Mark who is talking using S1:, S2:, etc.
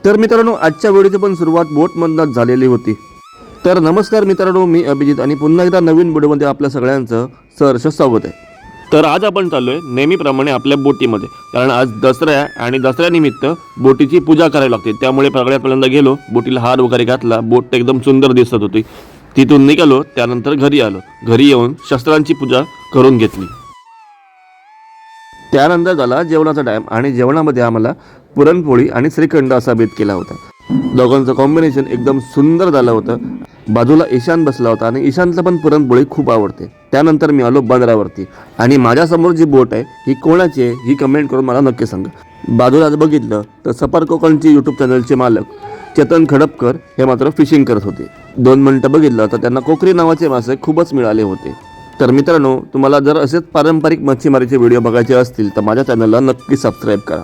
S1: तर मित्रांनो, आजच्या व्हिडिओची पण सुरुवात बोटमधूनच झालेली होती. तर नमस्कार मित्रांनो, मी अभिजित आणि पुन्हा एकदा नवीन व्हिडिओमध्ये आपल्या सगळ्यांचं सहर्ष स्वागत आहे. तर आज आपण चाललोय नेहमीप्रमाणे आपल्या बोटीमध्ये, कारण आज दसरा आहे आणि दसऱ्यानिमित्त बोटीची पूजा करावी लागते. त्यामुळे सगळ्यात पहिल्यांदा गेलो, बोटीला हार वगैरे घातला, बोट एकदम सुंदर दिसत होती. तिथून निघालो, त्यानंतर घरी आलो. घरी येऊन शस्त्रांची पूजा करून घेतली. त्यानंतर झाला जेवणाचा टाईम आणि जेवणामध्ये आम्हाला पुरणपोळी आणि श्रीखंड असा बेत केला होता. दोघांचं कॉम्बिनेशन एकदम सुंदर झालं होतं. बाजूला ईशान बसला होता आणि ईशानला पण पुरणपोळी खूप आवडते. त्यानंतर मी आलो बंदरावरती आणि माझ्यासमोर जी बोट आहे ही कोणाची आहे ही कमेंट करून मला नक्की सांगा. बाजूला बघितलं तर सफर कोकणची यूट्यूब चॅनलचे मालक चेतन खडपकर हे मात्र फिशिंग करत होते. 2 मिनिटं बघितलं तर त्यांना कोकरी नावाचे मासे खूपच मिळाले होते. तर मित्रांनो, तुम्हाला जर असेच पारंपरिक मच्छीमारीचे व्हिडिओ बघायचे असतील तर माझ्या चॅनलला नक्की सबस्क्राईब करा.